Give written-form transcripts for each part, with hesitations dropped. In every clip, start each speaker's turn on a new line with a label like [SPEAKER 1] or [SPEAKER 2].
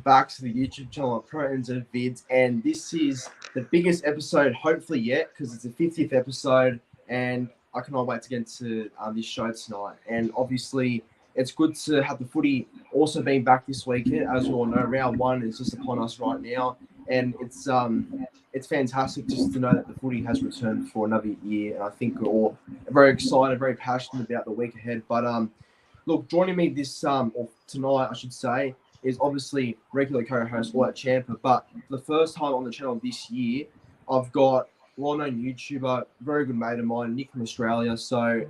[SPEAKER 1] back to the YouTube channel of Proteins and Vidz, and this is the biggest episode, hopefully yet, because it's the 50th episode, and I cannot wait to get into this show tonight. And obviously, it's good to have the footy also being back this weekend. As we all know, round one is just upon us right now, and it's fantastic just to know that the footy has returned for another year. And I think we're all very excited, very passionate about the week ahead. But look, joining me or tonight, I should say, is obviously regular co-host All Out Champer. But for the first time on the channel this year, I've got well-known YouTuber, very good mate of mine, Nick from Australia. So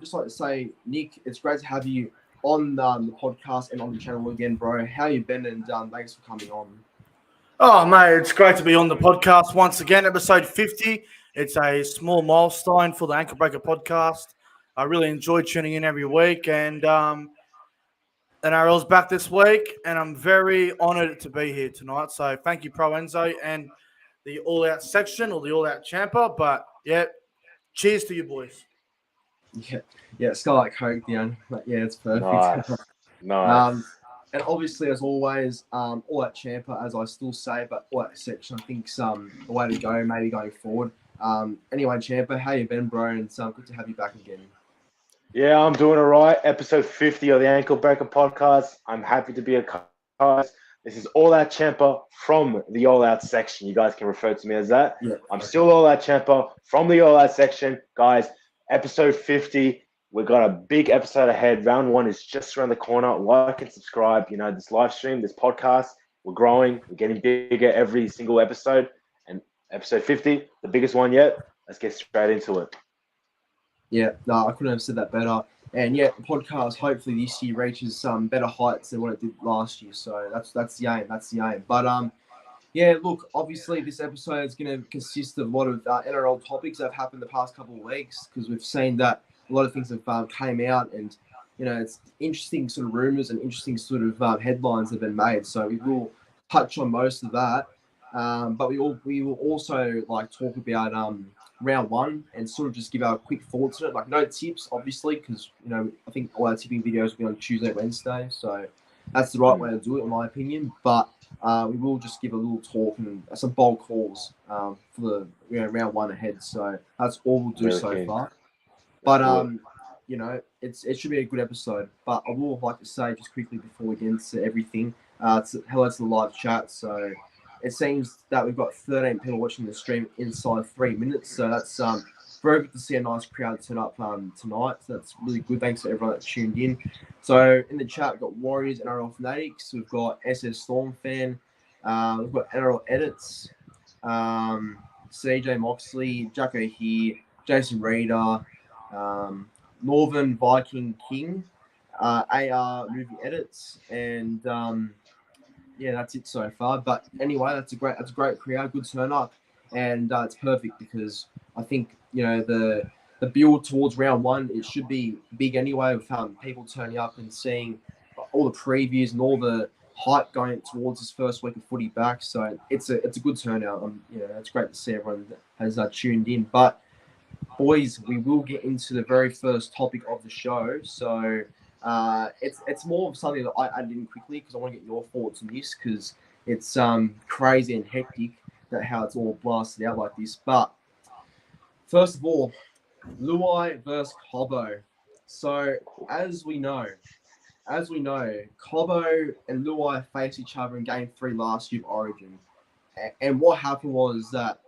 [SPEAKER 1] just like to say, Nick, it's great to have you on the podcast and on the channel again, bro. How you been? And thanks for coming on.
[SPEAKER 2] Oh, mate, it's great to be on the podcast once again, episode 50. It's a small milestone for the Ankle Breaker podcast. I really enjoy tuning in every week, and NRL's back this week, and I'm very honoured to be here tonight. So thank you, Pro Enzo, and the All Out section or the All Out Champer. But, yeah, cheers to you boys.
[SPEAKER 1] Yeah, Scarlet Coke, but yeah, it's perfect.
[SPEAKER 3] Nice.
[SPEAKER 1] And obviously, as always, All Out Champer, as I still say, but All Out section, I think, the way to go, maybe going forward. Anyway, Champer, how you been, bro? And it's good to have you back again.
[SPEAKER 3] Yeah, I'm doing all right. Episode 50 of the Ankle Breaker podcast. I'm happy to be a co-host. This is All Out Champer from the All Out section. You guys can refer to me as that.
[SPEAKER 1] Yeah.
[SPEAKER 3] I'm still All Out Champer from the All Out section. Guys, episode 50. We've got a big episode ahead. Round one is just around the corner. Like and subscribe. You know, this live stream, this podcast, we're growing. We're getting bigger every single episode. And episode 50, the biggest one yet. Let's get straight into it.
[SPEAKER 1] Yeah, no, I couldn't have said that better. And yeah, the podcast hopefully this year reaches some better heights than what it did last year. So that's the aim. That's the aim. But yeah, look, obviously this episode is going to consist of a lot of NRL topics that have happened the past couple of weeks, because we've seen that a lot of things have came out, and you know, it's interesting sort of rumors and interesting sort of headlines have been made. So we will touch on most of that, but we will also like talk about round one and sort of just give our quick thoughts on it. Like no tips, obviously, because you know I think all our tipping videos will be on Tuesday, Wednesday, so that's the right way to do it in my opinion. But we will just give a little talk and some bold calls for the round one ahead. So that's all we'll do so far. But you know, it should be a good episode. But I will like to say just quickly before we get into everything, hello to the live chat. So it seems that we've got 13 people watching the stream inside 3 minutes. So that's very good to see a nice crowd turn up tonight. So that's really good. Thanks to everyone that tuned in. So in the chat, we've got Warriors, NRL Fanatics. We've got SS Storm Fan. We've got NRL Edits. CJ Moxley, Jacko here, Jason Reader, Northern Viking King, AR Movie Edits, and yeah, that's it so far. But anyway, that's a great crowd, good turn up, and it's perfect because I think you know the build towards round one, it should be big anyway, with people turning up and seeing all the previews and all the hype going towards this first week of footy back. So it's a good turnout. You know, it's great to see everyone has tuned in. But boys, we will get into the very first topic of the show. So it's more of something that I added in quickly because I want to get your thoughts on this, because it's crazy and hectic that how it's all blasted out like this. But first of all, Luai versus Cobbo. So as we know, Cobbo and Luai faced each other in Game 3 last year of Origin. And what happened was that,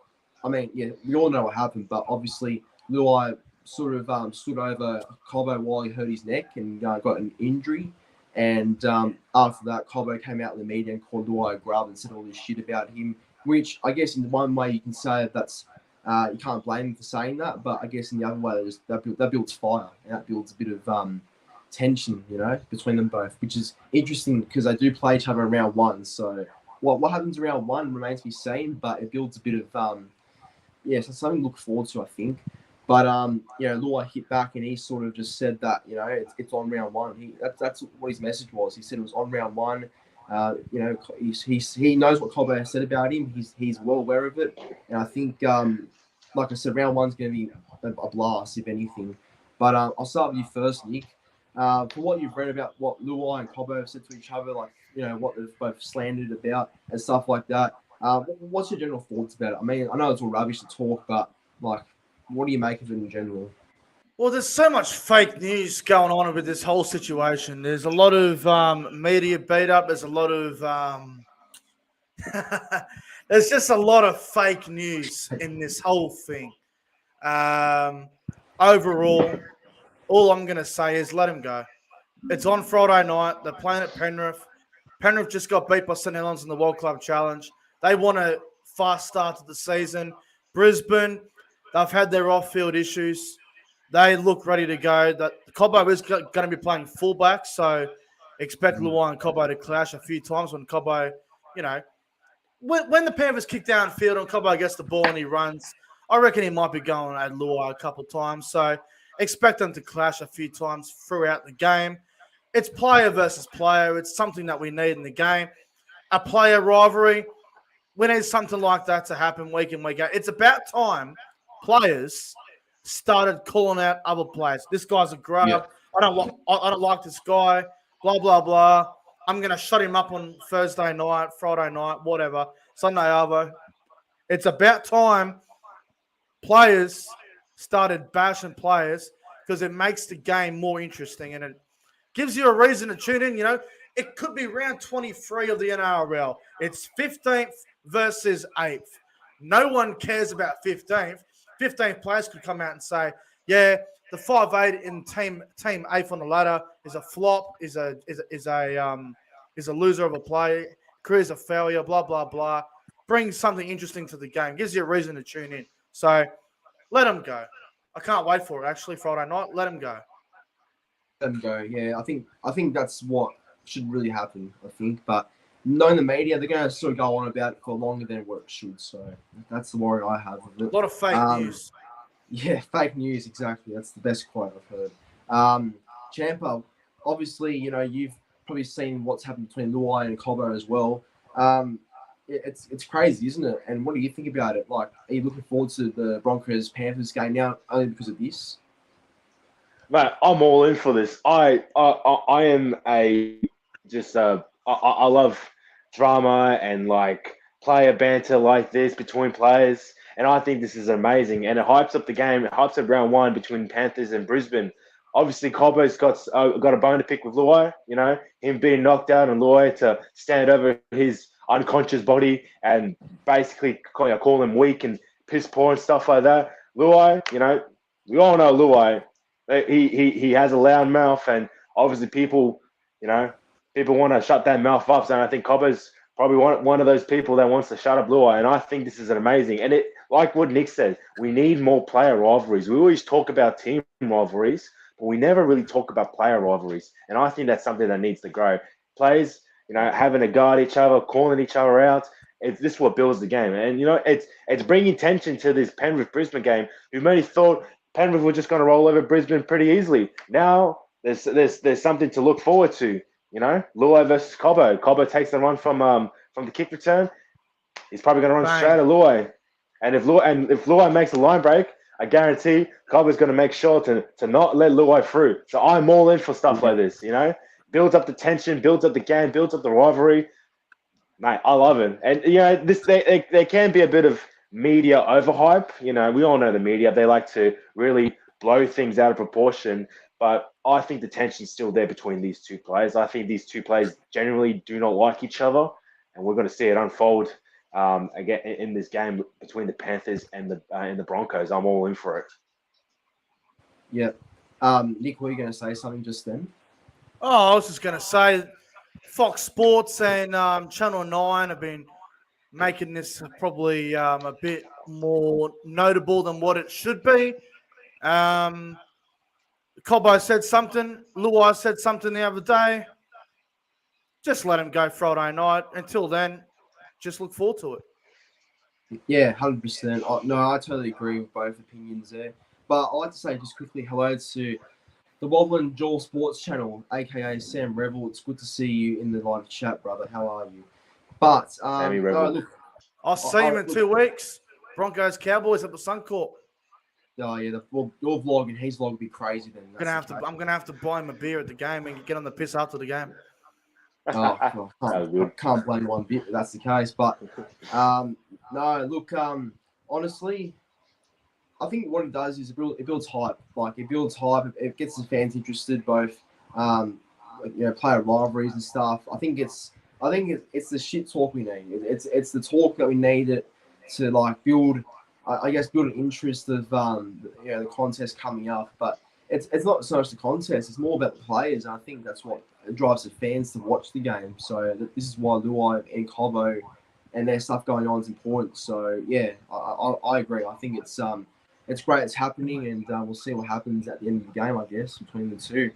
[SPEAKER 1] I mean, yeah, we all know what happened, but obviously Luai sort of stood over Cobbo while he hurt his neck and got an injury. And after that, Cobbo came out in the media and called Luai a grub and said all this shit about him, which I guess in one way you can say that's you can't blame him for saying that, but I guess in the other way, that builds fire, and that builds a bit of tension, you know, between them both, which is interesting because they do play each other in round one. So what happens in round one remains to be seen, but it builds a bit of so something to look forward to, I think. But you know, Luai hit back and he sort of just said that, you know, it's on round one. That's what his message was. He said it was on round one. You know, he knows what Cobbo said about him. He's well aware of it, and I think, like I said, round one's going to be a blast if anything. But I'll start with you first, Nick. For what you've read about what Luai and Cobbo have said to each other, like what they've both slandered about and stuff like that. What's your general thoughts about it? I mean, I know it's all rubbish to talk, but like, what do you make of it in general?
[SPEAKER 2] Well, there's so much fake news going on with this whole situation. There's a lot of media beat up. There's a lot of there's just a lot of fake news in this whole thing. Overall, all I'm going to say is let him go. It's on Friday night. They're playing at Penrith. Penrith just got beat by St Helens in the World Club Challenge. They want a fast start to the season. Brisbane, they've had their off-field issues. They look ready to go. That Cobbo is going to be playing fullback, so expect Luai and Cobbo to clash a few times when Cobbo, when the Panthers kick downfield and Cobbo gets the ball and he runs, I reckon he might be going at Luai a couple of times. So expect them to clash a few times throughout the game. It's player versus player. It's something that we need in the game. A player rivalry, we need something like that to happen week in, week out. It's about time players started calling out other players. This guy's a grub.
[SPEAKER 1] Yeah.
[SPEAKER 2] I don't like this guy. Blah, blah, blah. I'm going to shut him up on Thursday night, Friday night, whatever, Sunday arvo. It's about time players started bashing players because it makes the game more interesting and it gives you a reason to tune in. It could be round 23 of the NRL. It's 15th versus 8th. No one cares about 15th. 15th players could come out and say, yeah, the 5'8" in team 8th on the ladder is a flop, is a loser of a play, career's a failure, blah, blah, blah. Brings something interesting to the game. Gives you a reason to tune in. So let them go. I can't wait for it, actually, Friday night. Let them go.
[SPEAKER 1] Let them go, yeah. I think that's what should really happen, I think. But knowing the media, they're going to sort of go on about it for longer than what it should. So that's the worry I have of it.
[SPEAKER 2] A lot of fake news.
[SPEAKER 1] Yeah, fake news, exactly. That's the best quote I've heard. Champa, obviously, you've probably seen what's happened between Luai and Cobbo as well. It's crazy, isn't it? And what do you think about it? Like, are you looking forward to the Broncos-Panthers game now only because of this?
[SPEAKER 3] Mate, I'm all in for this. I am I love drama and like player banter like this between players. And I think this is amazing. And it hypes up the game. It hypes up round 1 between Panthers and Brisbane. Obviously, Cobbo's got a bone to pick with Luai. Him being knocked out and Luai to stand over his unconscious body and basically call him weak and piss poor and stuff like that. Luai, we all know Luai. He has a loud mouth, and obviously people want to shut that mouth up. So I think Cobbo's probably one of those people that wants to shut up Luai, and I think this is amazing. And it, like what Nick said, we need more player rivalries. We always talk about team rivalries, but we never really talk about player rivalries. And I think that's something that needs to grow. Players, having to guard each other, calling each other out. This is what builds the game. And, it's bringing tension to this Penrith-Brisbane game. We mainly thought Penrith were just going to roll over Brisbane pretty easily. Now there's something to look forward to. Luai versus Cobbo. Cobbo takes the run from the kick return. He's probably going to run straight at Luai. And if Luai makes a line break, I guarantee Cobbo's going to make sure to not let Luai through. So I'm all in for stuff like this. Builds up the tension, builds up the game, builds up the rivalry. Mate, I love it. And there can be a bit of media overhype. We all know the media. They like to really blow things out of proportion. But I think the tension's still there between these two players. I think these two players generally do not like each other, and we're going to see it unfold again in this game between the Panthers and the Broncos. I'm all in for it.
[SPEAKER 1] Yeah. Nick, were you going to say something just then?
[SPEAKER 2] Oh, I was just going to say Fox Sports and Channel 9 have been making this probably a bit more notable than what it should be. Cobbo said something. Luai said something the other day. Just let him go Friday night. Until then, just look forward to it.
[SPEAKER 1] Yeah, 100%. No, I totally agree with both opinions there. But I'd like to say just quickly hello to the Wobble and Joel Sports Channel, a.k.a. Sam Revel. It's good to see you in the live chat, brother. How are you? But,
[SPEAKER 3] Sammy Revel.
[SPEAKER 1] Look,
[SPEAKER 2] I'll see him in 2 weeks. Broncos, Cowboys at the Suncorp.
[SPEAKER 1] Oh, yeah, your vlog and his vlog will be crazy then.
[SPEAKER 2] I'm gonna have to buy him a beer at the game and get on the piss after the game.
[SPEAKER 1] Oh,
[SPEAKER 3] That
[SPEAKER 1] well,
[SPEAKER 3] was good.
[SPEAKER 1] can't blame one bit if that's the case. But no, look, honestly, I think what it does is it builds hype. Like it builds hype. It gets the fans interested, both player rivalries and stuff. I think it's the shit talk we need. It's the talk that we need to like build. I guess build an interest of the contest coming up. But it's not so much the contest. It's more about the players. And I think that's what drives the fans to watch the game. So this is why Luai and Cobo and their stuff going on is important. So yeah, I agree. I think it's great it's happening, and we'll see what happens at the end of the game, I guess, between the two.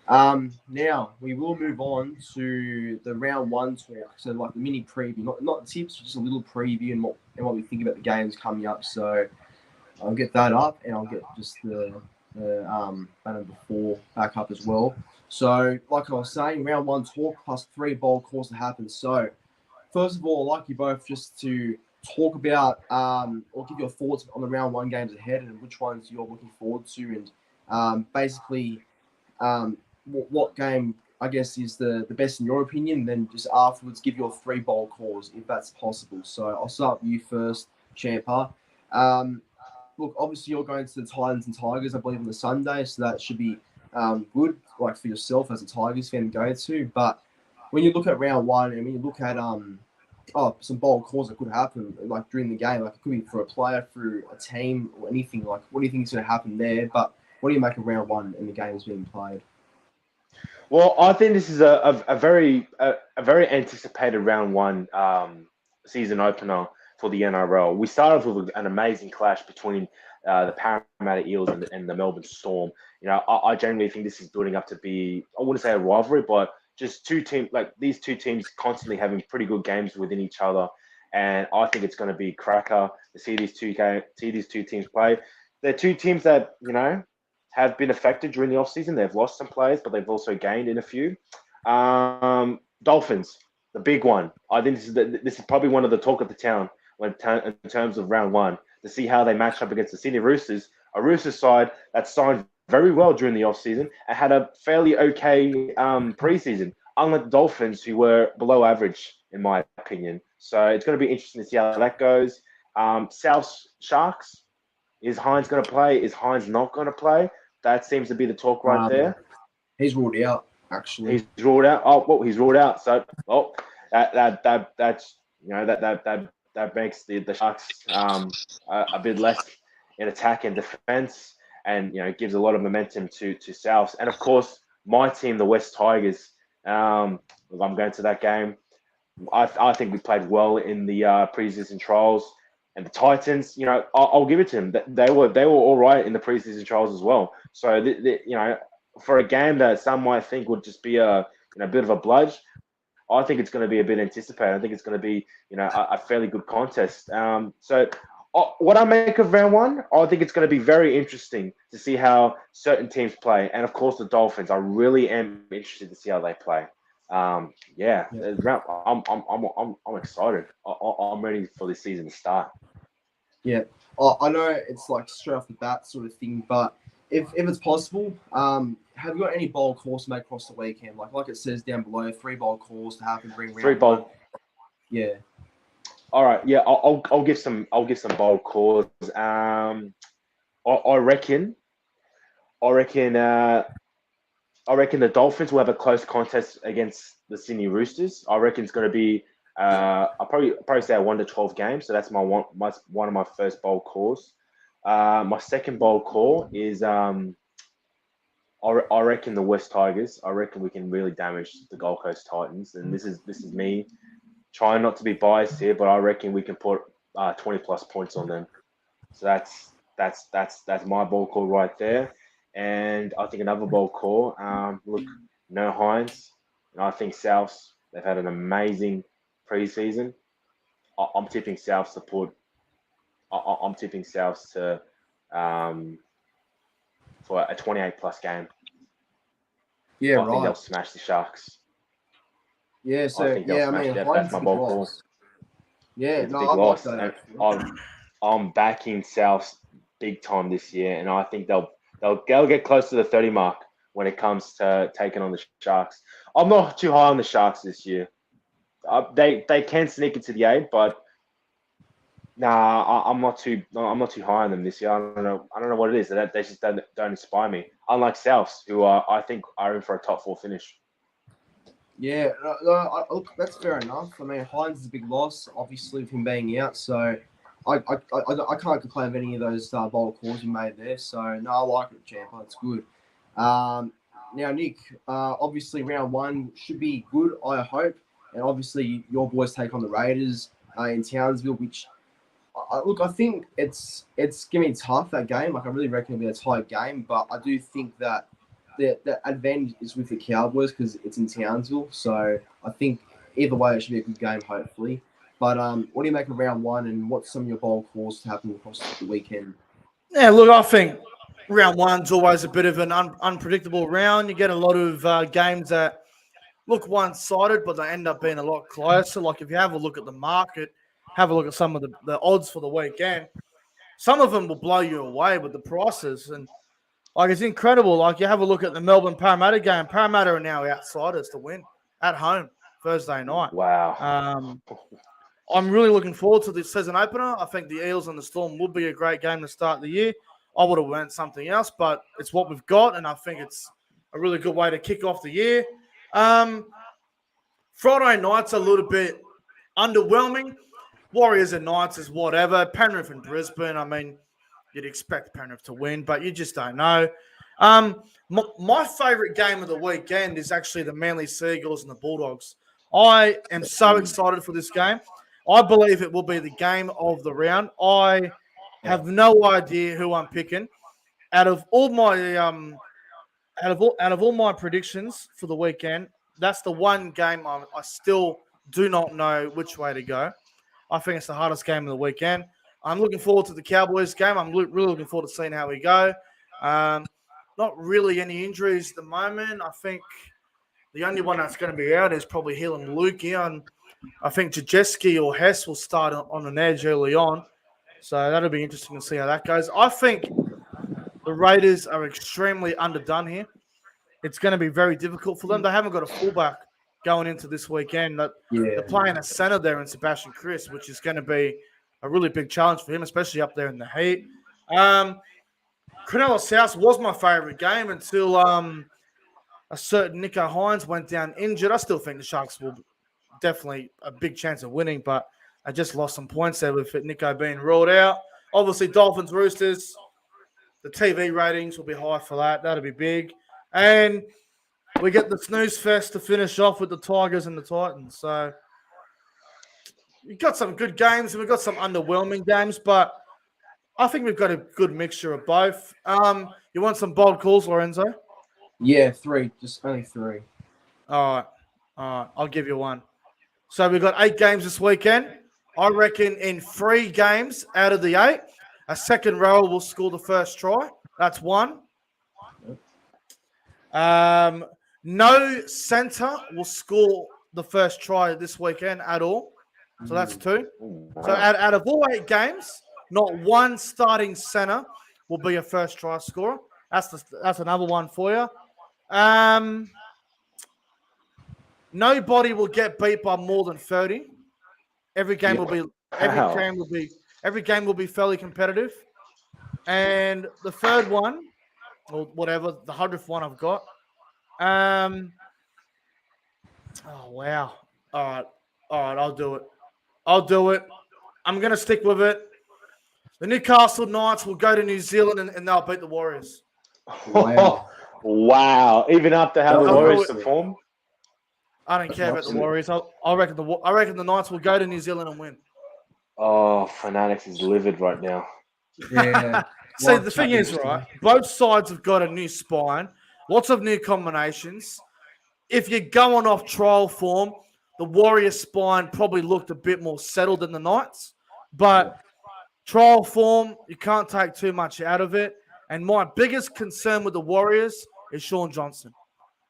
[SPEAKER 1] Now we will move on to the round one talk. So like the mini preview, not tips, just a little preview and what we think about the games coming up. So I'll get that up, and I'll get just the banner before back up as well. So like I was saying, round one talk plus 3 bowl calls to happen. So first of all, I'd like you both just to talk about or give your thoughts on the round one games ahead and which ones you're looking forward to, and basically what game I guess is the best in your opinion. Then just afterwards give your 3 bowl calls if that's possible. So I'll start with you first, Champa. Look, obviously you're going to the Titans and Tigers, I believe, on the Sunday, so that should be good, like for yourself as a Tigers fan to go to. But when you look at round one and when you look at some bold calls that could happen like during the game, like it could be for a player, through a team, or anything. Like, what do you think is going to happen there? But what do you make of round one and the game is being played?
[SPEAKER 3] Well, I think this is a very anticipated round one season opener for the NRL. We started off with an amazing clash between the Parramatta Eels and the Melbourne Storm. You know, I genuinely think this is building up to be, I wouldn't say a rivalry, but just these two teams constantly having pretty good games within each other. And I think it's going to be cracker to see these two teams play. They're two teams that, have been affected during the offseason. They've lost some players, but they've also gained in a few. Dolphins, the big one. I think this is probably one of the talk of the town in terms of round one, to see how they match up against the Sydney Roosters, a Roosters side that signed very well during the offseason and had a fairly okay preseason, unlike the Dolphins, who were below average, in my opinion. So it's going to be interesting to see how that goes. South Sharks, is Hines going to play? Is Hines not going to play? That seems to be the talk right there.
[SPEAKER 1] He's ruled out, actually.
[SPEAKER 3] He's ruled out. Oh, well, he's ruled out. So, that makes the Sharks a bit less in attack and defense, and gives a lot of momentum to Souths. And of course, my team, the West Tigers. I'm going to that game. I think we played well in the preseason trials. And the Titans, I'll give it to them. They were all right in the preseason trials as well. So, for a game that some might think would just be a bit of a bludge, I think it's going to be a bit anticipated. I think it's going to be a fairly good contest. So, what I make of round one, I think it's going to be very interesting to see how certain teams play, and of course the Dolphins. I really am interested to see how they play. I'm excited. I'm ready for this season to start.
[SPEAKER 1] Yeah, I know it's like straight off the bat sort of thing, but if it's possible, have you got any bold calls to make across the weekend? Like it says down below, 3 bold calls to happen during round
[SPEAKER 3] 3 bold.
[SPEAKER 1] one. Yeah.
[SPEAKER 3] All right. Yeah, I'll give some bold calls. I reckon the Dolphins will have a close contest against the Sydney Roosters. I reckon it's going to be I'll probably say a 1-12 game. So that's one of my first bold calls. My second bold call is I reckon the West Tigers. I reckon we can really damage the Gold Coast Titans, and this is me trying not to be biased here, but I reckon we can put 20 plus points on them. So that's my bold call right there. And I think another bold call. Look, no Hines. And I think Souths, they've had an amazing preseason. I'm tipping Souths to put. I'm tipping Souths to for a 28 plus game.
[SPEAKER 1] Yeah,
[SPEAKER 3] I think they'll smash the Sharks.
[SPEAKER 1] Yeah, so
[SPEAKER 3] that's my bold call.
[SPEAKER 1] Yeah,
[SPEAKER 3] it's a big loss. And I'm backing Souths big time this year, and I think they'll get close to the 30 mark. when it comes to taking on the Sharks. I'm not too high on the Sharks this year. They can sneak into the 8, but nah, I'm not too high on them this year. I don't know what it is. They just don't inspire me. Unlike Souths, who I think are in for a top 4 finish.
[SPEAKER 1] Yeah, look, that's fair enough. I mean, Hines is a big loss, obviously, with him being out. So I can't complain of any of those bold calls you made there. So, no, I like it, champ. That's good. Now, Nick, obviously, round 1 should be good, I hope. And obviously, your boys take on the Raiders in Townsville, which, look, I think it's going to be tough, that game. Like, I really reckon it'll be a tight game. But I do think that the advantage is with the Cowboys because it's in Townsville. So I think either way, it should be a good game, hopefully. But what do you make of round 1, and what's some of your bold calls to happen across the weekend?
[SPEAKER 2] Yeah, look, I think round 1's always a bit of an unpredictable round. You get a lot of games that look one-sided, but they end up being a lot closer. Like if you have a look at the market, have a look at some of the odds for the weekend, some of them will blow you away with the prices. And like it's incredible. Like you have a look at the Melbourne Parramatta game. Parramatta are now outsiders to win at home Thursday night.
[SPEAKER 3] Wow.
[SPEAKER 2] I'm really looking forward to this season opener. I think the Eels and the Storm would be a great game to start the year. I would have went something else, but it's what we've got, and I think it's a really good way to kick off the year. Friday night's a little bit underwhelming. Warriors and Knights is whatever. Penrith and Brisbane, I mean, you'd expect Penrith to win, but you just don't know. My favourite game of the weekend is actually the Manly Seagulls and the Bulldogs. I am so excited for this game. I believe it will be the game of the round. I have no idea who I'm picking. Out of all my predictions for the weekend, that's the one game I still do not know which way to go. I think it's the hardest game of the weekend. I'm looking forward to the Cowboys game. I'm really looking forward to seeing how we go. Not really any injuries at the moment. I think the only one that's going to be out is probably Hill and Lukey. And I think Jajeski or Hess will start on an edge early on. So that'll be interesting to see how that goes. I think the Raiders are extremely underdone here. It's going to be very difficult for them. They haven't got a fullback going into this weekend. They're playing a centre there in Sebastian Chris, which is going to be a really big challenge for him, especially up there in the heat. Cronulla South was my favourite game until a certain Nico Hines went down injured. I still think the Sharks will definitely a big chance of winning, but I just lost some points there with Nico being ruled out. Obviously, Dolphins, Roosters, the TV ratings will be high for that. That'll be big. And we get the snooze fest to finish off with the Tigers and the Titans. So we've got some good games and we've got some underwhelming games, but I think we've got a good mixture of both. You want some bold calls, Lorenzo?
[SPEAKER 1] Yeah, 3. Just only 3.
[SPEAKER 2] All right. I'll give you one. So we've got 8 games this weekend. I reckon in 3 games out of the 8, a second rower will score the first try. That's 1. No centre will score the first try this weekend at all. So that's 2. So out of all 8 games, not one starting centre will be a first try scorer. That's another one for you. Nobody will get beat by more than 30. Every game will be fairly competitive. And the third one, or whatever, the 100th one I've got. Oh wow. All right, I'll do it. I'm gonna stick with it. The Newcastle Knights will go to New Zealand and they'll beat the Warriors.
[SPEAKER 1] Wow.
[SPEAKER 3] Wow. Even after how the Warriors perform?
[SPEAKER 2] I don't care about the Warriors. I reckon the Knights will go to New Zealand and win.
[SPEAKER 3] Oh, Fanatics is livid right now.
[SPEAKER 1] Yeah.
[SPEAKER 2] See, the thing is, right, both sides have got a new spine, lots of new combinations. If you're going off trial form, the Warriors spine probably looked a bit more settled than the Knights. But trial form, you can't take too much out of it. And my biggest concern with the Warriors is Sean Johnson.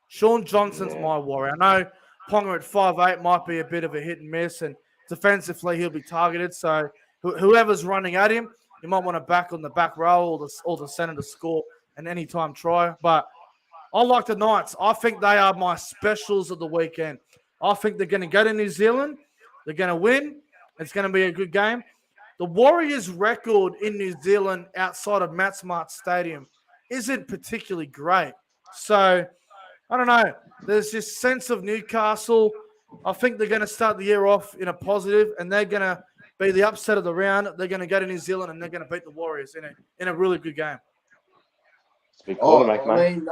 [SPEAKER 2] Sean Johnson's my worry. I know Ponga at 5'8" might be a bit of a hit and miss, and defensively he'll be targeted. So whoever's running at him, you might want to back on the back row or the center to score an anytime try. But I like the Knights. I think they are my specials of the weekend. I think they're going to go to New Zealand. They're going to win. It's going to be a good game. The Warriors' record in New Zealand outside of Matt Smart Stadium isn't particularly great. So, I don't know. There's this sense of Newcastle. I think they're going to start the year off in a positive, and they're going to be the upset of the round. They're going to go to New Zealand, and they're going to beat the Warriors in a really good game.
[SPEAKER 3] It's a big call to
[SPEAKER 1] Oh,
[SPEAKER 3] make,
[SPEAKER 1] I
[SPEAKER 3] mate.
[SPEAKER 1] mean,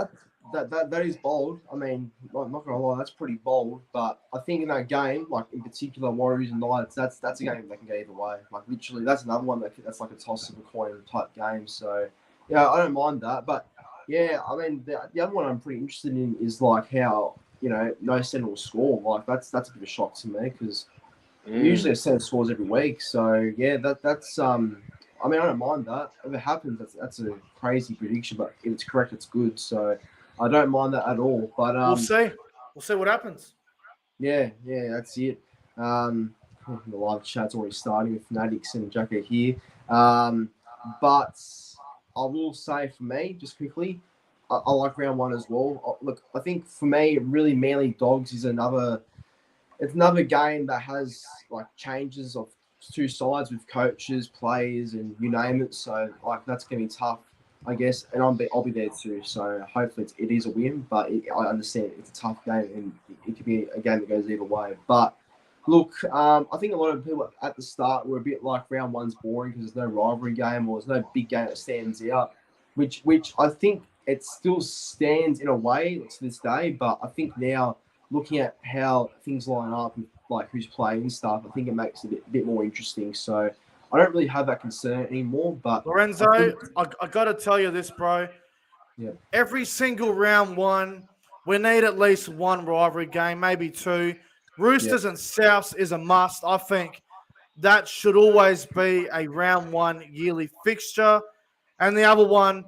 [SPEAKER 1] that is bold. I mean, I'm not gonna lie, that's pretty bold. But I think in that game, like in particular, Warriors and Knights, that's a game that can go either way. Like literally, that's another one that's like a toss of a coin type game. So yeah, I don't mind that. But yeah, I mean, the other one I'm pretty interested in is like how no center will score. Like that's a bit of a shock to me because usually a center scores every week. So yeah, that's I mean, I don't mind that. If it happens, that's a crazy prediction, but if it's correct, it's good. So I don't mind that at all. But
[SPEAKER 2] We'll see. We'll see what happens.
[SPEAKER 1] yeah, that's it. The live chat's already starting with Fanatics and Jacko here. But I will say for me, just quickly, I like round one as well. Look, I think for me, really Manly Dogs is another game that has like changes of two sides with coaches, players, and you name it. So like that's gonna be tough, I guess. And I'll be there too. So hopefully it is a win, but I understand it's a tough game and it could be a game that goes either way. But look, I think a lot of people at the start were a bit like round one's boring because there's no rivalry game or there's no big game that stands out, which I think it still stands in a way to this day. But I think now looking at how things line up and like who's playing and stuff, I think it makes it a bit more interesting. So I don't really have that concern anymore. But
[SPEAKER 2] Lorenzo, I got to tell you this, bro.
[SPEAKER 1] Yeah.
[SPEAKER 2] Every single round one, we need at least one rivalry game, maybe two. Roosters and Souths is a must. I think that should always be a round one yearly fixture. And the other one,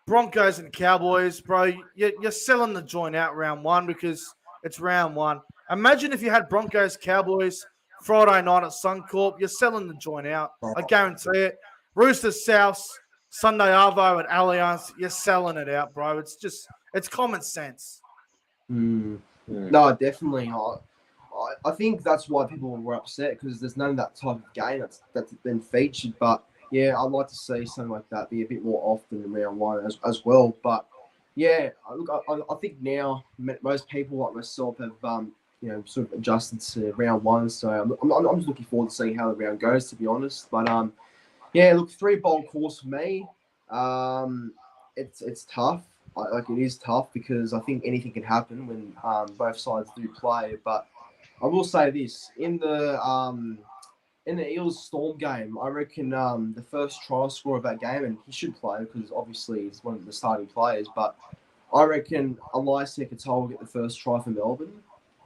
[SPEAKER 2] Broncos and Cowboys, bro, you're selling the joint out round one because it's round one. Imagine if you had Broncos, Cowboys, Friday night at Suncorp. You're selling the joint out. I guarantee it. Roosters, Souths, Sunday Arvo at Allianz. You're selling it out, bro. It's common sense.
[SPEAKER 1] No, definitely. I think that's why people were upset because there's none of that type of game that's been featured. But yeah, I'd like to see something like that be a bit more often in round one as well. But yeah, look, I think now most people like myself have sort of adjusted to round one. So I'm just looking forward to seeing how the round goes, to be honest. But yeah, look, 3 bold calls for me. It's tough. It is tough because I think anything can happen when both sides do play. But I will say this in the Eels Storm game, I reckon the first try scorer of that game, and he should play because obviously he's one of the starting players. But I reckon Elias Katoa will get the first try for Melbourne.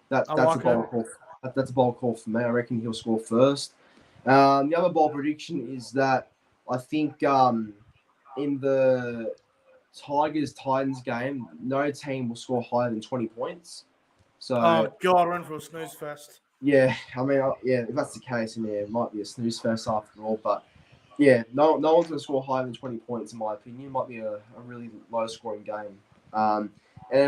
[SPEAKER 1] That's a bold call. That's a bold call for me. I reckon he'll score first. The other bold prediction is that I think in the Tigers-Titans game, no team will score higher than 20 points. So,
[SPEAKER 2] oh, God, we're in for a snooze fest.
[SPEAKER 1] Yeah, I mean, if that's the case, then it might be a snooze fest after all. But yeah, no one's going to score higher than 20 points, in my opinion. It might be a really low-scoring game. And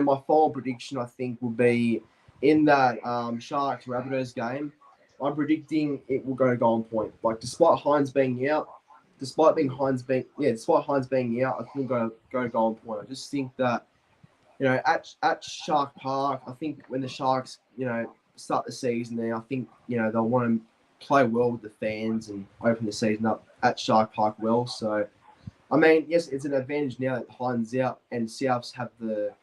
[SPEAKER 1] my final prediction, I think, will be in that Sharks-Rabbitohs game. I'm predicting it will go to goal point. Like, despite Hines being out, I think we'll go to goal point. I just think that, at Shark Park, I think when the Sharks, start the season there, I think, they'll want to play well with the fans and open the season up at Shark Park well. So, I mean, yes, it's an advantage now that Hines out and Souths have the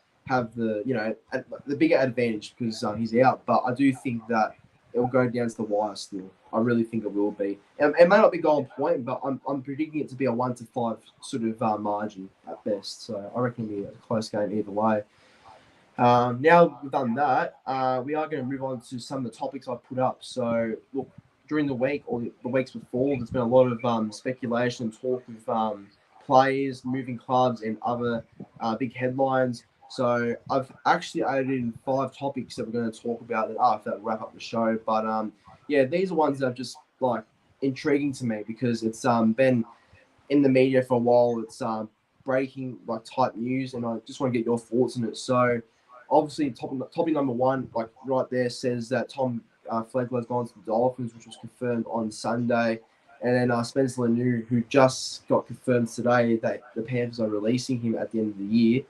[SPEAKER 1] bigger advantage because he's out. But I do think that it will go down to the wire still. I really think it will be. It may not be goal point, but I'm predicting it to be a 1-5 sort of margin at best. So I reckon it'll be a close game either way. Now we've done that, we are going to move on to some of the topics I've put up. So, look, during the week or the weeks before, there's been a lot of speculation and talk with players, moving clubs, and other big headlines. So I've actually added in 5 topics that we're going to talk about after that wrap up the show. But yeah, these are ones that are just like intriguing to me because it's been in the media for a while. It's breaking type news, and I just want to get your thoughts on it. So, obviously, topic number one, right there, says that Tom Flegler has gone to the Dolphins, which was confirmed on Sunday, and then Spencer Leniu, who just got confirmed today that the Panthers are releasing him at the end of the year.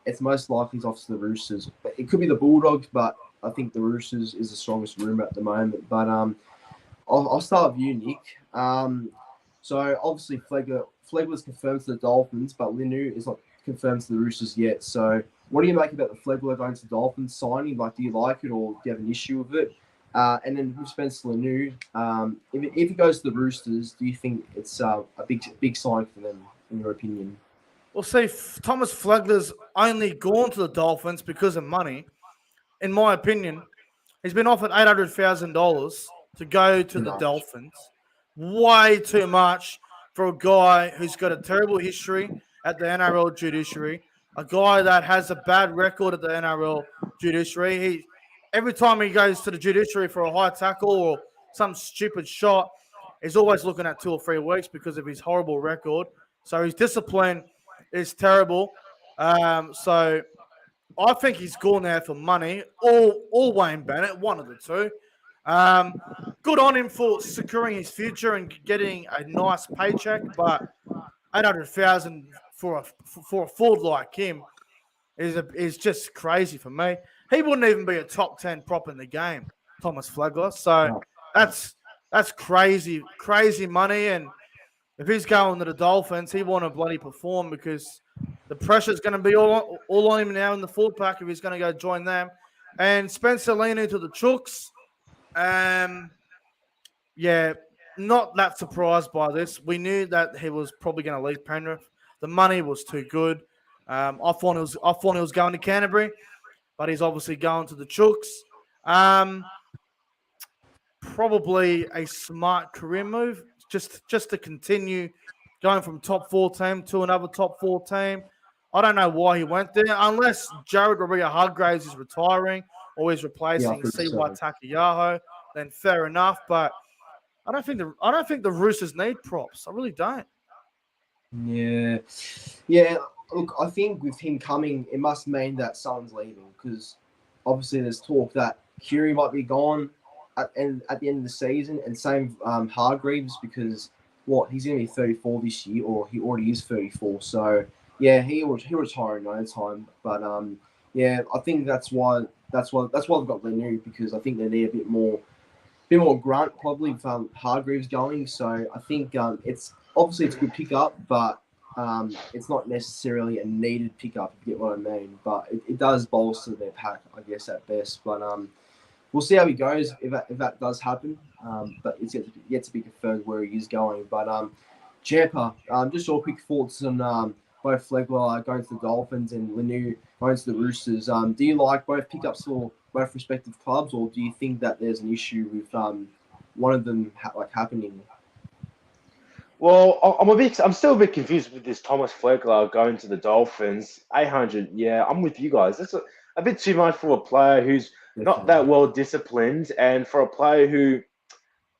[SPEAKER 1] It's most likely he's off to the Roosters. It could be the Bulldogs, but I think the Roosters is the strongest rumor at the moment. But I'll start with you, Nick. So obviously Flegler's confirmed to the Dolphins, but Leniu is not confirmed to the Roosters yet. So what do you make about the Flegler going to the Dolphins signing? Do you like it or do you have an issue with it? And then with Spencer Leniu, if he goes to the Roosters, do you think it's a big sign for them, in your opinion?
[SPEAKER 2] Well, see, Thomas Flegler's only gone to the Dolphins because of money. In my opinion, he's been offered $800,000 to go to the Dolphins. Way too much for a guy who's got a terrible history at the NRL judiciary, a guy that has a bad record at the NRL judiciary. Every time he goes to the judiciary for a high tackle or some stupid shot, he's always looking at 2 or 3 weeks because of his horrible record. So his discipline is terrible. So I think he's gone there for money, or Wayne Bennett, one of the two. Good on him for securing his future and getting a nice paycheck, but $800,000 for a forward like him is just crazy for me. He wouldn't even be a top 10 prop in the game, Thomas Flegler. So that's crazy money. And if he's going to the Dolphins, he want to bloody perform because the pressure's going to be all on him now in the forward pack if he's going to go join them. And Spencer Leniu to the Chooks. Yeah, not that surprised by this. We knew that he was probably going to leave Penrith. The money was too good. I thought he was going to Canterbury, but he's obviously going to the Chooks. Probably a smart career move, just to continue going from top 4 team to another top 4 team. I don't know why he went there, unless Jared Rodriguez-Hargreaves is retiring or he's replacing C.Y. Takiyaho. Then fair enough, but I don't think the Roosters need props. I really don't.
[SPEAKER 1] Yeah. Look, I think with him coming, it must mean that someone's leaving because obviously there's talk that Curie might be gone at the end of the season, and same Hargreaves because he's going to be 34 this year, or he already is 34. So yeah, he'll retire in no time. But yeah, I think that's why they've got Leniu, because I think they need a bit more grunt probably with Hargreaves going. So I think it's a good pickup, but it's not necessarily a needed pickup, if you get what I mean. But it does bolster their pack, I guess, at best. But we'll see how he goes if that does happen. But it's yet to be confirmed where he is going. But Champa, just your quick thoughts on both Flegler going to the Dolphins and Leniu going to the Roosters. Do you like both pickups for both respective clubs, or do you think that there's an issue with one of them happening?
[SPEAKER 3] Well, I'm still a bit confused with this Thomas Flegler going to the Dolphins. 800, yeah, I'm with you guys. That's a bit too much for a player who's not that well disciplined, and for a player who,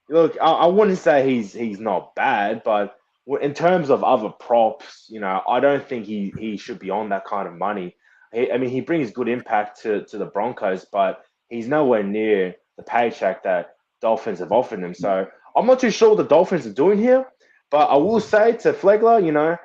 [SPEAKER 3] look, I wouldn't say he's not bad, but in terms of other props, I don't think he should be on that kind of money. He brings good impact to the Broncos, but he's nowhere near the paycheck that Dolphins have offered him. So I'm not too sure what the Dolphins are doing here, but I will say to Flegler,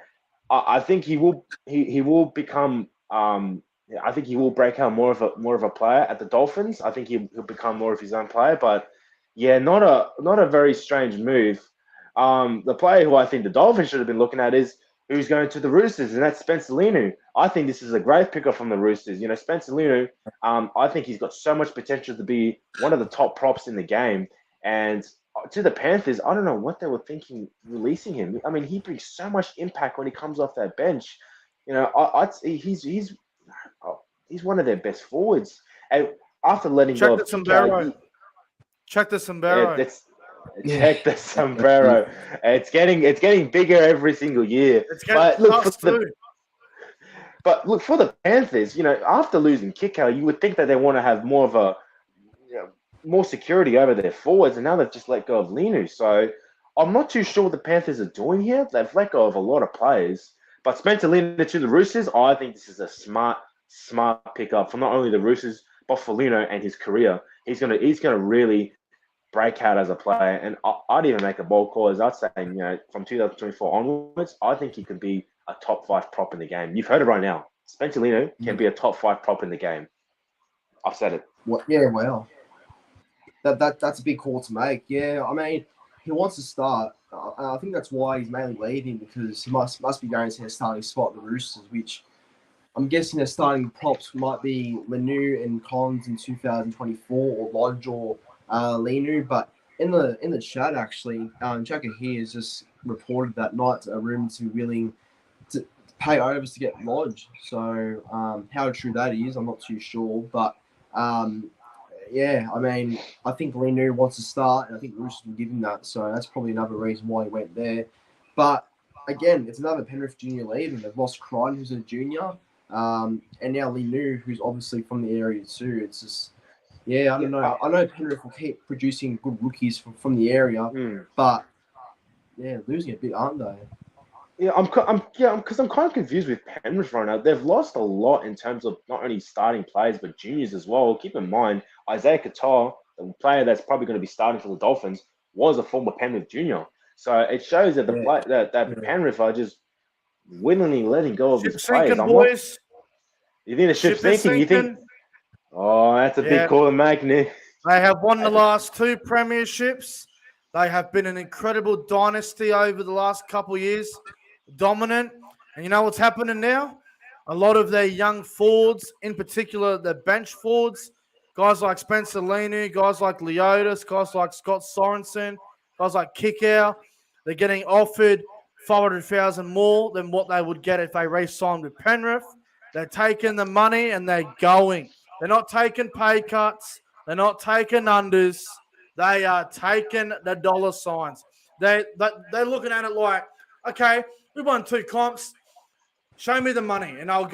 [SPEAKER 3] I think he will become. I think he will break out more of a player at the Dolphins. I think he'll become more of his own player. But yeah, not a very strange move. The player who I think the Dolphins should have been looking at is who's going to the Roosters, and that's Spencer Leniu. I think this is a great pickup from the Roosters. Spencer Leniu, I think he's got so much potential to be one of the top props in the game. And to the Panthers, I don't know what they were thinking releasing him. He brings so much impact when he comes off that bench. He's one of their best forwards. And after letting go of
[SPEAKER 2] Sombrero. Check the sombrero.
[SPEAKER 3] Check the sombrero. It's getting bigger every single year.
[SPEAKER 2] But
[SPEAKER 3] look for the Panthers. After losing Kiko, you would think that they want to have more of a more security over their forwards, and now they've just let go of Leniu. So I'm not too sure what the Panthers are doing here. They've let go of a lot of players, But Spencer Lino to the Roosters, I think this is a smart pickup for not only the Roosters but for Lino and his career. He's gonna really break out as a player, and I'd even make a bold call as I'd say, from 2024 onwards, I think he could be a top 5 prop in the game. You've heard it right now. Spencer Lino can be a top 5 prop in the game. I've said it.
[SPEAKER 1] What? Yeah, well, that's a big call to make. Yeah, I mean, he wants to start. I think that's why he's mainly leaving, because he must be going to a starting spot at the Roosters, which I'm guessing their starting props might be Lanu and Collins in 2024, or Lodge or Linu. But in the chat, actually, Jacka here has just reported that Knights are rumored to be willing to pay overs to get Lodge. So how true that is, I'm not too sure. But yeah, I mean, I think Linu wants to start, and I think Roosters will give him that. So that's probably another reason why he went there. But again, it's another Penrith junior leaving. They've lost Crichton, who's a junior. And now Linu, who's obviously from the area too. It's just, yeah, I don't know. I know Penrith will keep producing good rookies from the area, but yeah, losing a bit, aren't they?
[SPEAKER 3] Yeah, I'm kind of confused with Penrith right now. They've lost a lot in terms of not only starting players but juniors as well. Keep in mind, Isaiah Qatar, the player that's probably going to be starting for the Dolphins, was a former Penrith junior. So it shows that Penrith are just willingly letting go of these players.
[SPEAKER 2] Boys.
[SPEAKER 3] You think the ship's sinking? You think? Oh, that's a big call to make, Nick.
[SPEAKER 2] They have won the last 2 premierships. They have been an incredible dynasty over the last couple of years, dominant. And you know what's happening now? A lot of their young forwards, in particular the bench forwards, guys like Spencer Linu, guys like Leotis, guys like Scott Sorensen, guys like Kickow, they're getting offered 500,000 more than what they would get if they re-signed with Penrith. They're taking the money and they're going. They're not taking pay cuts. They're not taking unders. They are taking the dollar signs. They're looking at it like, okay, we won 2 comps. Show me the money and I'll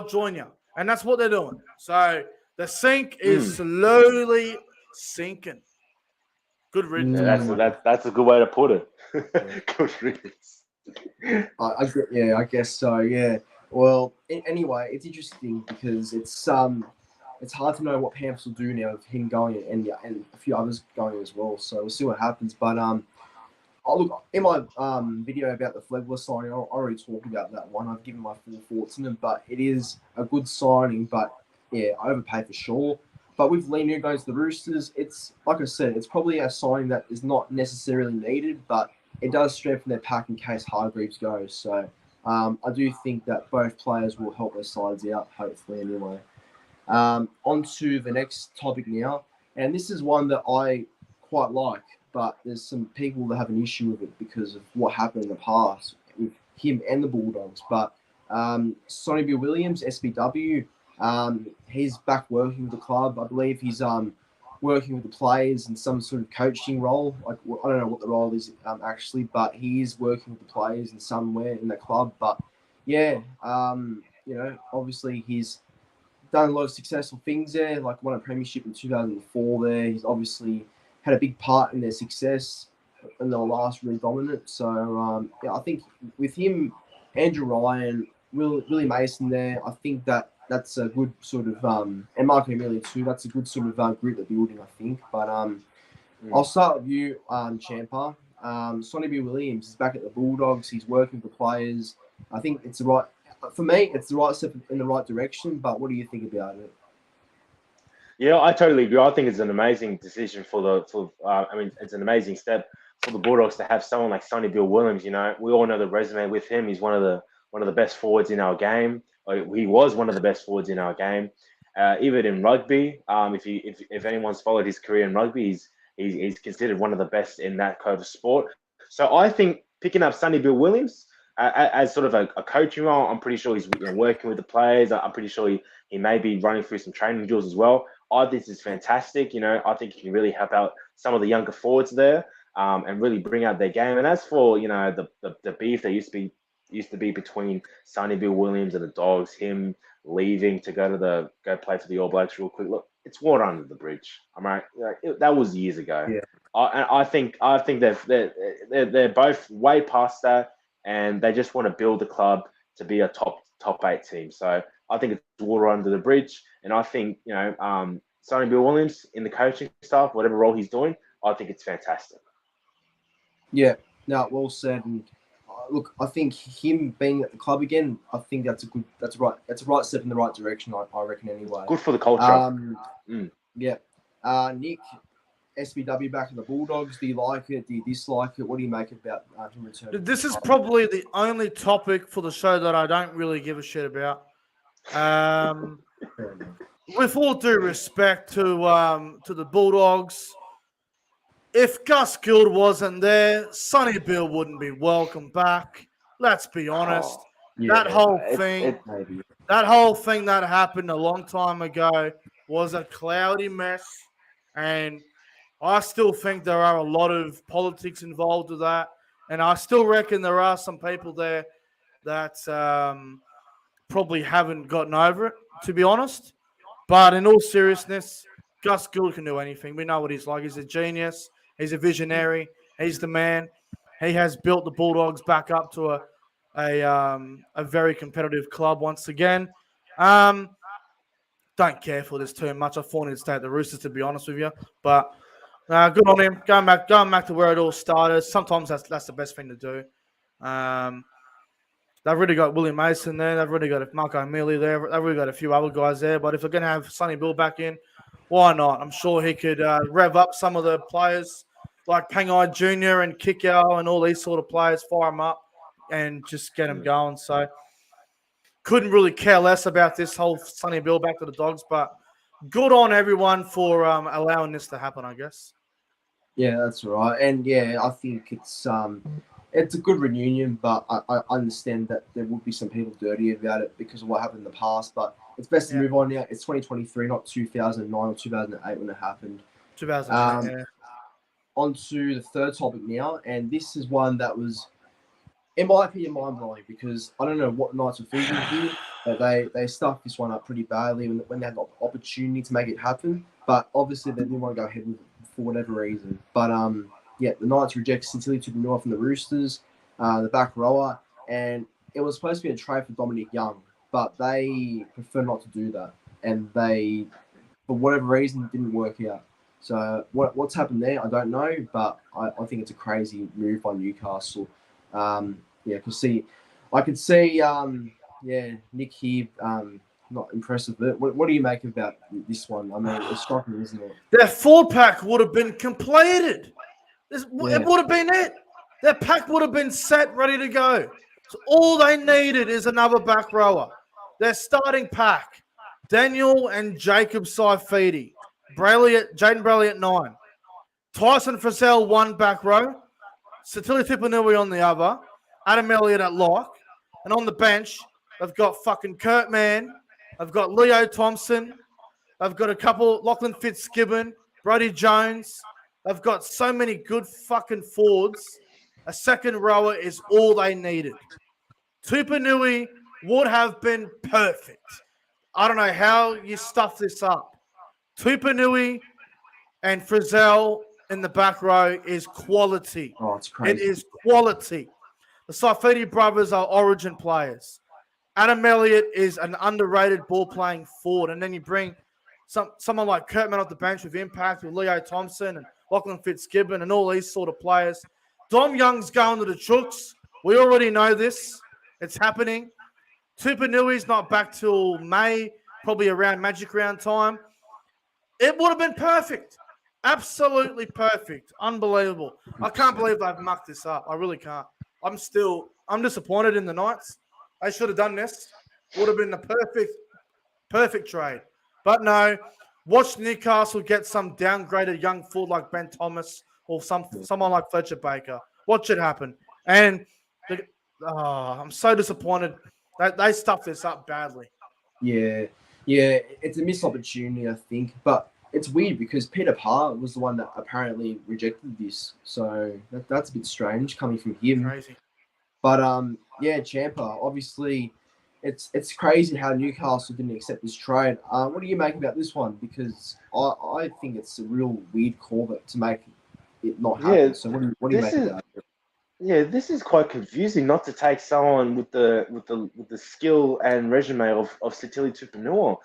[SPEAKER 2] join you. And that's what they're doing. So the sink is slowly sinking. Good riddance.
[SPEAKER 3] Yeah, that's a good way to put it. Good riddance.
[SPEAKER 1] I guess so. Yeah. Well, anyway, it's interesting because it's hard to know what Panthers will do now with him going and a few others going as well. So we'll see what happens. But look, in my video about the Flegler signing, I already talked about that one. I've given my full thoughts on it, but it is a good signing. But yeah, overpaid for sure. But with Linu going to the Roosters, it's like I said, it's probably a signing that is not necessarily needed, but it does strengthen their pack in case Hargreaves goes. So I do think that both players will help their sides out, hopefully anyway. On to the next topic now, and this is one that I quite like, but there's some people that have an issue with it because of what happened in the past with him and the Bulldogs. But Sonny Bill Williams, SBW, he's back working with the club. I believe he's working with the players in some sort of coaching role. Like, I don't know what the role is actually, but he is working with the players in somewhere in the club. But yeah, obviously he's done a lot of successful things there, like won a premiership in 2004 there. He's obviously had a big part in their success in their last really dominant. So, I think with him, Andrew Ryan, Willie Mason there, I think that's a good sort of, and Marco Emilio too, that's a good sort of group they're building, I think. But I'll start with you, Champa. Sonny B. Williams is back at the Bulldogs. He's working with the players. I think it's the right, for me, it's the right step in the right direction. But what do you think about it?
[SPEAKER 3] Yeah, I totally agree. I think it's an amazing decision it's an amazing step for the Bulldogs to have someone like Sonny Bill Williams. You know, we all know the resume with him. He's one of the best forwards in our game. He was one of the best forwards in our game. Even in rugby, if anyone's followed his career in rugby, he's considered one of the best in that kind of sport. So I think picking up Sonny Bill Williams as sort of a coaching role, I'm pretty sure he's working with the players. I'm pretty sure he may be running through some training drills as well. I think this is fantastic. You know, I think he can really help out some of the younger forwards there and really bring out their game. And as for, the beef that used to be between Sonny Bill Williams and the Dogs, him leaving to go play for the All Blacks real quick. Look, it's water under the bridge. All right, that was years ago.
[SPEAKER 1] Yeah.
[SPEAKER 3] I think they're both way past that, and they just want to build the club to be a top 8 team. So I think it's water under the bridge, and I think Sonny Bill Williams in the coaching staff, whatever role he's doing, I think it's fantastic.
[SPEAKER 1] Yeah, no, well said. And look, I think him being at the club again, I think that's a right step in the right direction. I reckon anyway.
[SPEAKER 3] Good for the culture.
[SPEAKER 1] Yeah. Nick, SBW back in the Bulldogs. Do you like it? Do you dislike it? What do you make about him returning?
[SPEAKER 2] This is probably the only topic for the show that I don't really give a shit about. With all due respect to the Bulldogs, if Gus Gould wasn't there, Sonny Bill wouldn't be welcome back. Let's be honest. That whole thing that happened a long time ago was a cloudy mess, and I still think there are a lot of politics involved with that, and I still reckon there are some people there that probably haven't gotten over it, to be honest. But in all seriousness, Gus Gould can do anything. We know what he's like. He's a genius. He's a visionary. He's the man. He has built the Bulldogs back up to a very competitive club once again. Don't care for this too much. I thought he'd stay at the Roosters, to be honest with you. But good on him. Going back to where it all started. Sometimes that's the best thing to do. They've really got William Mason there. They've really got Marco Mealy there. They've really got a few other guys there. But if they're going to have Sonny Bill back in, why not? I'm sure he could rev up some of the players like Pangai Jr. and Kickow and all these sort of players, fire them up and just get them going. So couldn't really care less about this whole Sonny Bill back to the Dogs, but good on everyone for allowing this to happen, I guess.
[SPEAKER 1] Yeah, that's right. And yeah, I think it's a good reunion, but I understand that there would be some people dirty about it because of what happened in the past. But it's best to move on now. It's 2023, not 2009 or 2008 when it happened.
[SPEAKER 2] 2008, yeah.
[SPEAKER 1] On to the third topic now, and this is one that was, in my opinion, mind-blowing because I don't know what Knights were thinking here, but they stuffed this one up pretty badly when they had the opportunity to make it happen. But obviously they didn't want to go ahead with it for whatever reason. But the Knights reject Santili Tupouniua from the Roosters, the back rower, and it was supposed to be a trade for Dominic Young, but they prefer not to do that, and they, for whatever reason, didn't work out. So what's happened there, I don't know, but I think it's a crazy move by Newcastle. Because I could see, Nick here, not impressed with it. What do you make about this one? I mean, it's shocking, isn't it?
[SPEAKER 2] Their forward pack would have been completed. It would have been it. Their pack would have been set, ready to go. So all they needed is another back rower. Their starting pack, Daniel and Jacob Saifidi. Jaden Brayley at 9. Tyson Frizzell, 1 back row. Santili Tupouniua on the other. Adam Elliott at lock. And on the bench, they've got fucking Kurt Mann. They've got Leo Thompson. They've got a couple, Lachlan Fitzgibbon, Brody Jones. They've got so many good fucking forwards. A second rower is all they needed. Tupouniua would have been perfect. I don't know how you stuff this up. Tupouniua and Frizzell in the back row is quality.
[SPEAKER 1] Oh, it's crazy.
[SPEAKER 2] It is quality. The Saifidi brothers are origin players. Adam Elliott is an underrated ball-playing forward. And then you bring someone like Kurt Mann off the bench with impact, with Leo Thompson and Lachlan Fitzgibbon and all these sort of players. Dom Young's going to the Chooks. We already know this. It's happening. Tupouniua's not back till May, probably around Magic Round time. It would have been perfect. Absolutely perfect. Unbelievable. I can't believe they've mucked this up. I really can't. I'm disappointed in the Knights. They should have done this. Would have been the perfect trade. But no, watch Newcastle get some downgraded young forward like Ben Thomas or someone like Fletcher Baker. Watch it happen. And I'm so disappointed. They stuffed this up badly.
[SPEAKER 1] Yeah, it's a missed opportunity, I think. But it's weird because Peter Parr was the one that apparently rejected this. So that's a bit strange coming from him.
[SPEAKER 2] Crazy.
[SPEAKER 1] But, Champa, obviously it's crazy how Newcastle didn't accept this trade. What do you make about this one? Because I think it's a real weird call to make it not happen.
[SPEAKER 3] Yeah,
[SPEAKER 1] so what do you make of that?
[SPEAKER 3] Yeah, this is quite confusing not to take someone with the skill and resume of Sitili Tupanua.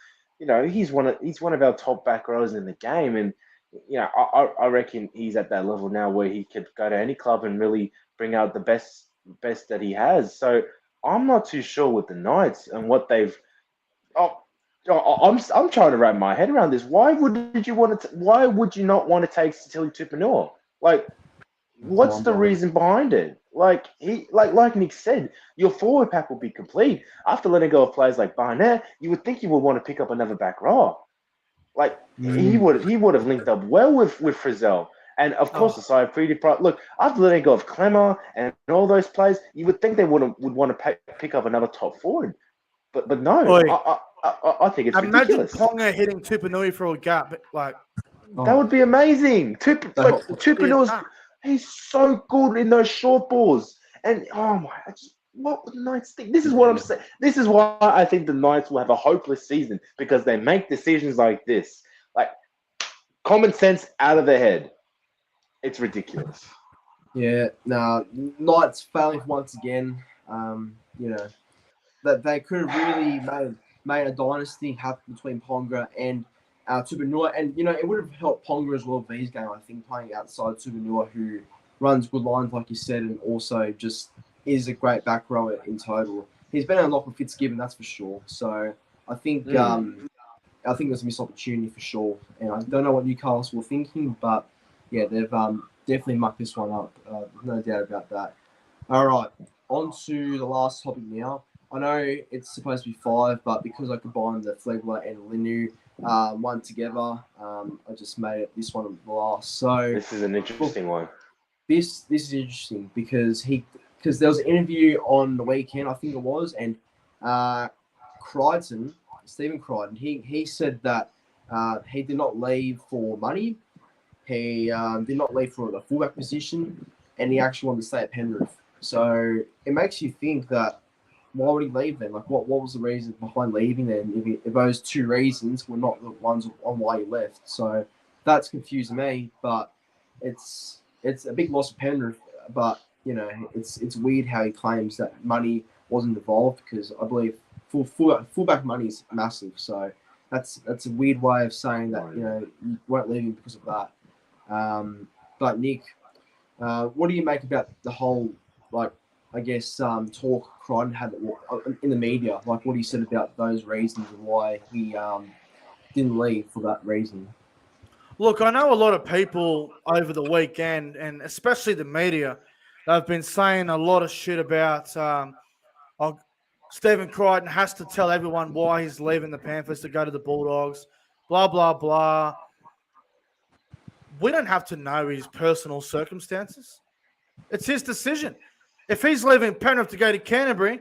[SPEAKER 3] He's one of our top back rowers in the game, and I reckon he's at that level now where he could go to any club and really bring out the best that he has. So I'm not too sure with the Knights and what they've. Oh, I'm trying to wrap my head around this. Why would you not want to take Sitili Tupanua? Like, what's the reason behind it? Like Nick said, your forward pack will be complete after letting go of players like Barnett. You would think you would want to pick up another back row. Like he would have linked up well with Frizzell, and of course the side pretty proud. Look, after letting go of Clemmer and all those players, you would think they would want to pick up another top forward, but no,
[SPEAKER 2] Oi,
[SPEAKER 3] I think it's
[SPEAKER 2] imagine
[SPEAKER 3] ridiculous.
[SPEAKER 2] Ponga hitting Tupanui for a gap. Like,
[SPEAKER 3] That would be amazing. Tupanua's he's so good in those short balls. And oh my, what would the Knights think? This is what I'm saying. This is why I think the Knights will have a hopeless season because they make decisions like this. Like common sense out of their head. It's ridiculous.
[SPEAKER 1] Yeah, no, Knights failing once again. That they could have really made a dynasty happen between Ponga and Tupanua, and it would have helped Ponga as well for his game. I think playing outside Tupanua, who runs good lines like you said, and also just is a great back rower in total. He's been unlocked with Fitzgibbon, that's for sure. So I think I think there's a missed opportunity for sure, and I don't know what Newcastle were thinking, but yeah, they've definitely mucked this one up. No doubt about that. All right, on to the last topic now. I know it's supposed to be 5, but because I combined the Flegler and Linu one together, I just made it this one the last. So
[SPEAKER 3] this is an interesting one.
[SPEAKER 1] This is interesting because there was an interview on the weekend, I think it was, and Stephen Crichton, he said that he did not leave for money. He did not leave for the fullback position, and he actually wanted to stay at Penrith. So it makes you think that why would he leave then? Like, what was the reason behind leaving then? If those two reasons were not the ones on why he left, so that's confused me. But it's a big loss for Penrith. But it's weird how he claims that money wasn't involved because I believe fullback money is massive. So that's a weird way of saying that you weren't leaving because of that. But Nick, what do you make about the whole talk Crichton had in the media, like what he said about those reasons and why he didn't leave for that reason?
[SPEAKER 2] Look, I know a lot of people over the weekend, and especially the media, have been saying a lot of shit about Stephen Crichton has to tell everyone why he's leaving the Panthers to go to the Bulldogs, blah, blah, blah. We don't have to know his personal circumstances. It's his decision. If he's leaving Penrith to go to Canterbury,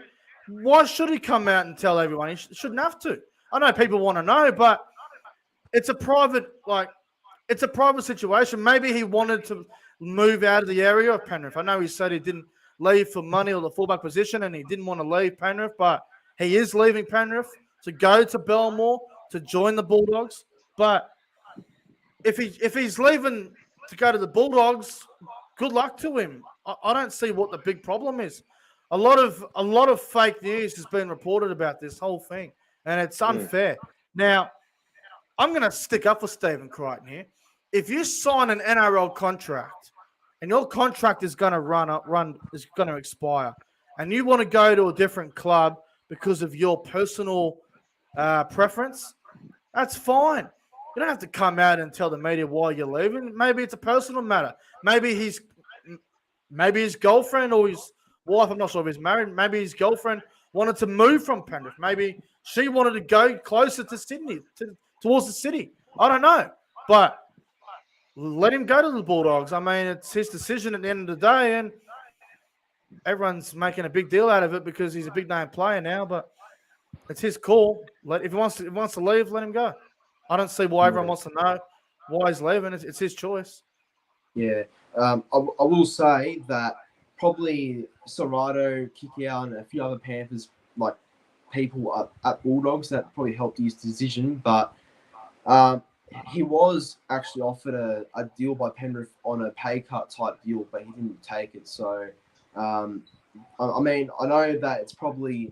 [SPEAKER 2] why should he come out and tell everyone? He shouldn't have to. I know people want to know, but it's a private situation. Maybe he wanted to move out of the area of Penrith. I know he said he didn't leave for money or the fullback position, and he didn't want to leave Penrith, but he is leaving Penrith to go to Belmore to join the Bulldogs. But if he's leaving to go to the Bulldogs, good luck to him. I don't see what the big problem is. A lot of fake news has been reported about this whole thing, and it's unfair. Now, I'm going to stick up for Stephen Crichton here. If you sign an NRL contract and your contract is going to expire, and you want to go to a different club because of your personal preference, that's fine. You don't have to come out and tell the media why you're leaving. Maybe it's a personal matter. Maybe his girlfriend or his wife, I'm not sure if he's married, maybe his girlfriend wanted to move from Penrith. Maybe she wanted to go closer to Sydney, towards the city. I don't know. But let him go to the Bulldogs. I mean, it's his decision at the end of the day, and everyone's making a big deal out of it because he's a big-name player now, but it's his call. If he wants to leave, let him go. I don't see why everyone wants to know why he's leaving. It's his choice.
[SPEAKER 1] Yeah. I will say that probably Serrato, Kikau, and a few other Panthers, like people at Bulldogs, that probably helped his decision. But he was actually offered a deal by Penrith on a pay cut type deal, but he didn't take it. So I mean, I know that it's probably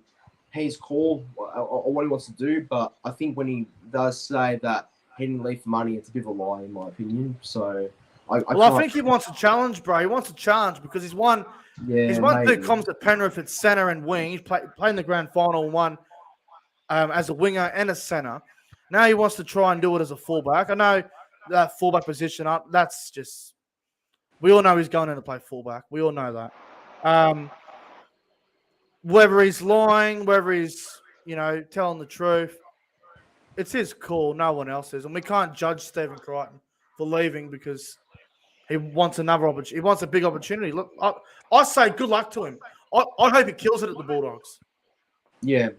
[SPEAKER 1] his call or what he wants to do, but I think when he does say that he didn't leave for money, it's a bit of a lie, in my opinion. So I
[SPEAKER 2] Well, I
[SPEAKER 1] can't.
[SPEAKER 2] think he wants a challenge, bro. He wants a challenge because he's won. He's
[SPEAKER 1] Yeah,
[SPEAKER 2] won two
[SPEAKER 1] maybe.
[SPEAKER 2] comps at Penrith at centre and wing. He's played in the grand final and won as a winger and a centre. Now he wants to try and do it as a fullback. I know that fullback position. That's just we all know he's going in to play fullback. We all know that. Whether he's lying, whether he's telling the truth, it's his call. No one else's, and we can't judge Stephen Crichton for leaving because he wants another opportunity. He wants a big opportunity. Look, I say good luck to him. I hope he kills it at the Bulldogs.
[SPEAKER 1] Yeah,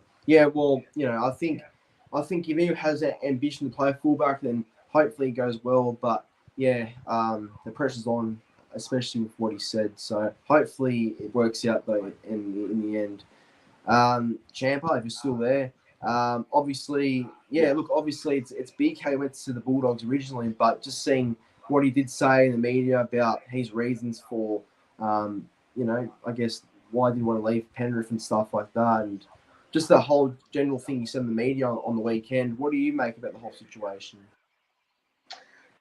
[SPEAKER 1] Well, I think if he has that ambition to play fullback, then hopefully it goes well. But yeah, the pressure's on, especially with what he said. So hopefully it works out though in the end. Champa, if you're still there, obviously, look, obviously it's big how he went to the Bulldogs originally, but just seeing what he did say in the media about his reasons for, I guess why he didn't want to leave Penrith and stuff like that, and just the whole general thing he said in the media on the weekend. What do you make about the whole situation?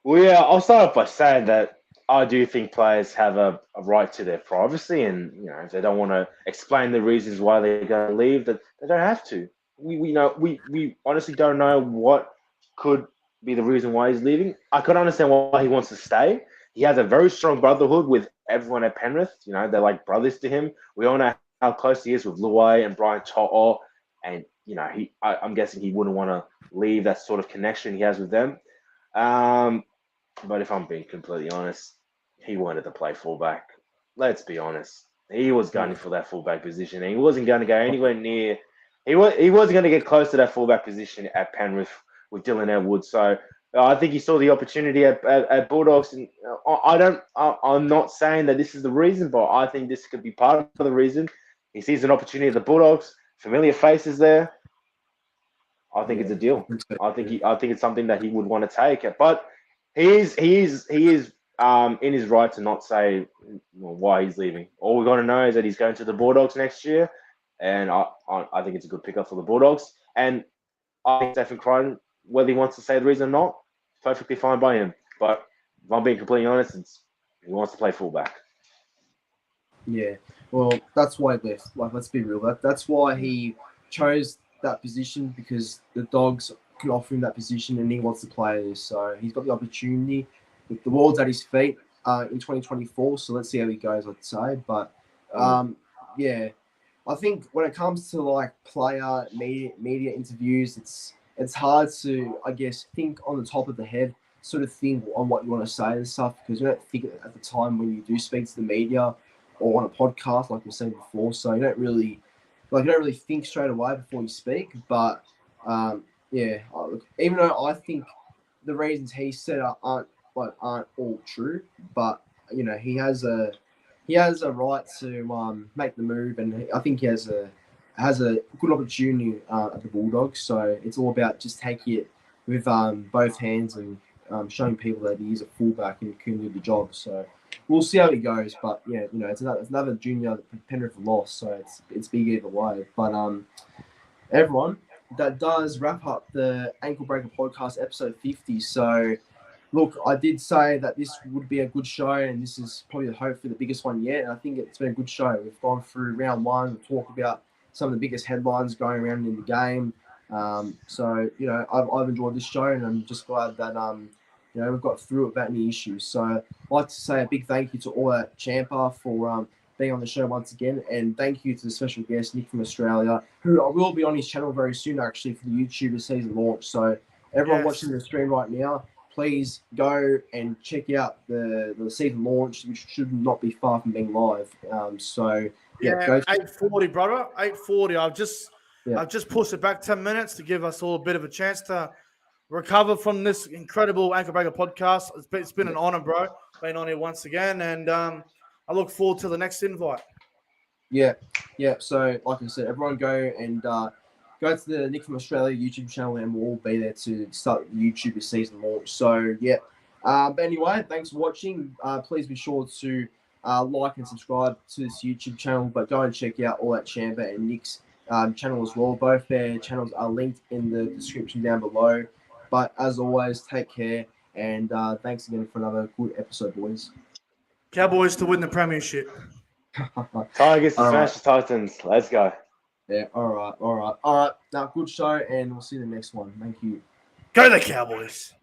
[SPEAKER 3] Well, yeah, I'll start off by saying that I do think players have a right to their privacy, and if they don't want to explain the reasons why they're going to leave, that they don't have to. We honestly don't know what could be the reason why he's leaving. I could understand why he wants to stay. He has a very strong brotherhood with everyone at Penrith. They're like brothers to him. We all know how close he is with Luai and Brian To'o, and I'm guessing he wouldn't want to leave that sort of connection he has with them. But if I'm being completely honest, he wanted to play fullback. Let's be honest. He was gunning for that fullback position, and he wasn't going to go anywhere near. He wasn't going to get close to that fullback position at Penrith with Dylan Edwards. So I think he saw the opportunity at Bulldogs, and I'm not saying that this is the reason, but I think this could be part of the reason. He sees an opportunity at the Bulldogs, familiar faces there. I think it's a deal. I think it's something that he would want to take. But he is in his right to not say why he's leaving. All we got to know is that he's going to the Bulldogs next year, and I think it's a good pickup for the Bulldogs. And I think Stephen Crichton, whether he wants to say the reason or not, perfectly fine by him. But if I'm being completely honest, he wants to play fullback.
[SPEAKER 1] Yeah, well, that's why he left. Like, let's be real. That's why he chose that position, because the Dogs can offer him that position, and he wants to play this. So he's got the opportunity. The world's at his feet in 2024. So let's see how he goes, I'd say. But yeah, I think when it comes to like player media interviews, it's hard to, I guess, think on the top of the head, sort of think on what you want to say and stuff, because you don't think at the time when you do speak to the media or on a podcast, like we said before. So you don't really think straight away before you speak. But even though I think the reasons he said aren't all true, but he has a right to make the move, and I think he has a good opportunity at the Bulldogs. So it's all about just taking it with both hands and showing people that he is a fullback and can do the job. So we'll see how it goes. But yeah, it's another junior that Penrith lost, so it's big either way. But everyone, that does wrap up the Ankle Breaker Podcast episode 50. So look, I did say that this would be a good show, and this is probably hopefully the biggest one yet. And I think it's been a good show. We've gone through round one, we've talked about some of the biggest headlines going around in the game. So I've enjoyed this show, and I'm just glad that we've got through it without any issues. So I'd like to say a big thank you to all at Champa for being on the show once again, and thank you to the special guest Nick from Australia, who will be on his channel very soon actually for the YouTuber season launch. So everyone watching the stream right now, please go and check out the season launch, which should not be far from being live. Go
[SPEAKER 2] 8:40, brother. 8:40. I've just pushed it back 10 minutes to give us all a bit of a chance to recover from this incredible Ankle Breaker podcast. It's been an honor, bro, being on here once again, and I look forward to the next invite.
[SPEAKER 1] Yeah. So like I said, everyone go and go to the Nick from Australia YouTube channel, and we'll all be there to start the YouTuber season launch. So yeah. But anyway, thanks for watching. Please be sure to like and subscribe to this YouTube channel, but go and check out all that Chamber and Nick's channel as well. Both their channels are linked in the description down below. But as always, take care, and thanks again for another good episode, boys.
[SPEAKER 2] Cowboys to win the premiership.
[SPEAKER 3] Tigers to
[SPEAKER 1] All
[SPEAKER 3] smash
[SPEAKER 1] right.
[SPEAKER 3] the Titans. Let's go.
[SPEAKER 1] Yeah, all right. Now, good show, and we'll see you in the next one. Thank you.
[SPEAKER 2] Go the Cowboys.